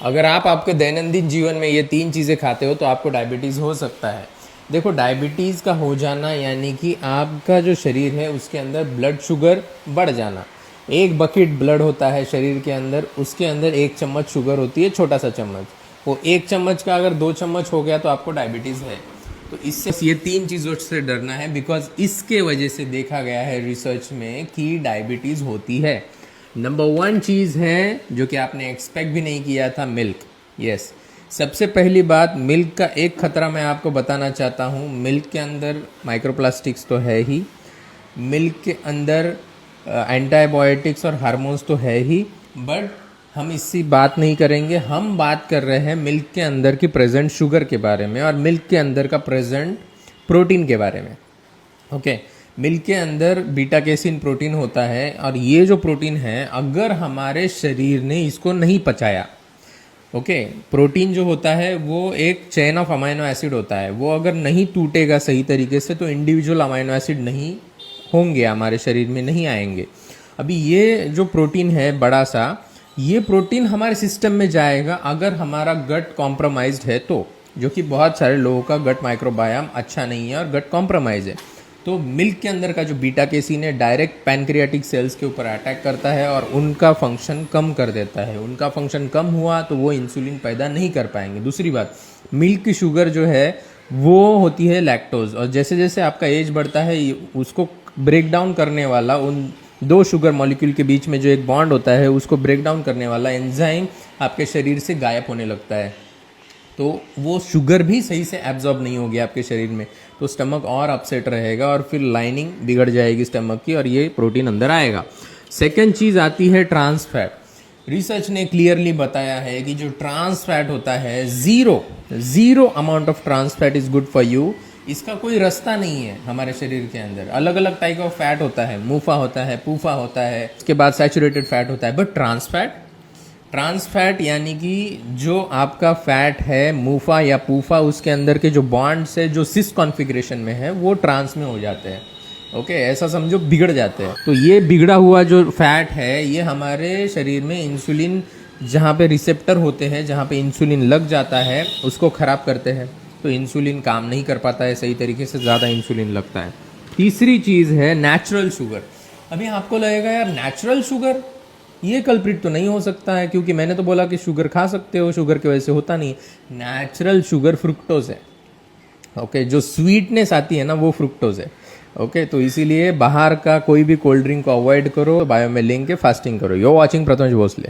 अगर आप आपके दैनंदिन जीवन में ये 3 चीज़ें खाते हो तो आपको डायबिटीज़ हो सकता है। देखो, डायबिटीज़ का हो जाना यानी कि आपका जो शरीर है उसके अंदर ब्लड शुगर बढ़ जाना। एक बकेट ब्लड होता है शरीर के अंदर, उसके अंदर 1 चम्मच शुगर होती है, छोटा सा चम्मच। वो 1 चम्मच का अगर 2 चम्मच हो गया तो आपको डायबिटीज़ है। तो इससे ये 3 चीज़ों से डरना है, बिकॉज इसके वजह से देखा गया है रिसर्च में कि डायबिटीज़ होती है। नंबर 1 चीज़ है जो कि आपने एक्सपेक्ट भी नहीं किया था, मिल्क। यस, सबसे पहली बात, मिल्क का एक खतरा मैं आपको बताना चाहता हूँ। मिल्क के अंदर माइक्रोप्लास्टिक्स तो है ही, मिल्क के अंदर एंटीबायोटिक्स और हार्मोन्स तो है ही, बट हम इसकी बात नहीं करेंगे। हम बात कर रहे हैं मिल्क के अंदर की प्रेजेंट शुगर के बारे में और मिल्क के अंदर का प्रेजेंट प्रोटीन के बारे में। ओके, मिल्क के अंदर बीटा कैसिन प्रोटीन होता है और ये जो प्रोटीन है, अगर हमारे शरीर ने इसको नहीं पचाया, ओके, प्रोटीन जो होता है वो एक चेन ऑफ अमाइनो एसिड होता है, वो अगर नहीं टूटेगा सही तरीके से तो इंडिविजुअल अमाइनो एसिड नहीं होंगे, हमारे शरीर में नहीं आएंगे। अभी ये जो प्रोटीन है बड़ा सा, ये प्रोटीन हमारे सिस्टम में जाएगा अगर हमारा गट कॉम्प्रोमाइज्ड है तो, जो कि बहुत सारे लोगों का गट माइक्रोबायोम अच्छा नहीं है और गट कॉम्प्रोमाइज है। तो मिल्क के अंदर का जो बीटा कैसिन है डायरेक्ट पैनक्रियाटिक सेल्स के ऊपर अटैक करता है और उनका फंक्शन कम कर देता है। उनका फंक्शन कम हुआ तो वो इंसुलिन पैदा नहीं कर पाएंगे। दूसरी बात, मिल्क की शुगर जो है वो होती है लैक्टोज, और जैसे जैसे आपका एज बढ़ता है उसको ब्रेक डाउन करने वाला, उन 2 शुगर मॉलिक्यूल के बीच में जो एक बॉन्ड होता है उसको ब्रेक डाउन करने वाला एंजाइम आपके शरीर से गायब होने लगता है। तो वो शुगर भी सही से एब्जॉर्ब नहीं होगी आपके शरीर में, तो स्टमक और अपसेट रहेगा और फिर लाइनिंग बिगड़ जाएगी स्टमक की और ये प्रोटीन अंदर आएगा। सेकेंड चीज़ आती है ट्रांस फैट। रिसर्च ने क्लियरली बताया है कि जो ट्रांस फैट होता है, zero amount of trans fat is good for you. इसका कोई रास्ता नहीं है हमारे शरीर के अंदर। अलग अलग टाइप ऑफ फैट होता है, मूफा होता है, पूफा होता है, उसके बाद सैचुरेटेड फैट होता है, बट ट्रांस फैट यानी कि जो आपका फैट है मूफा या पूफा, उसके अंदर के जो बॉन्ड्स है जो सिस कॉन्फ़िगरेशन में है वो ट्रांस में हो जाते हैं। ओके, ऐसा समझो बिगड़ जाते हैं। तो ये बिगड़ा हुआ जो फैट है ये हमारे शरीर में इंसुलिन, जहाँ पे रिसेप्टर होते हैं, जहाँ पे इंसुलिन लग जाता है, उसको ख़राब करते हैं। तो इंसुलिन काम नहीं कर पाता है सही तरीके से, ज़्यादा इंसुलिन लगता है। तीसरी चीज़ है नेचुरल शुगर। अभी आपको लगेगा यार नेचुरल शुगर ये कल्प्रिट तो नहीं हो सकता है, क्योंकि मैंने तो बोला कि शुगर खा सकते हो, शुगर की वजह से होता नहीं। नेचुरल शुगर फ्रुक्टोज है। ओके, जो स्वीटनेस आती है ना वो फ्रुक्टोज है। ओके, तो इसीलिए बाहर का कोई भी कोल्ड ड्रिंक को अवॉइड करो, बायो में लिंक के फास्टिंग करो। You are watching Prathamesh Bhosle.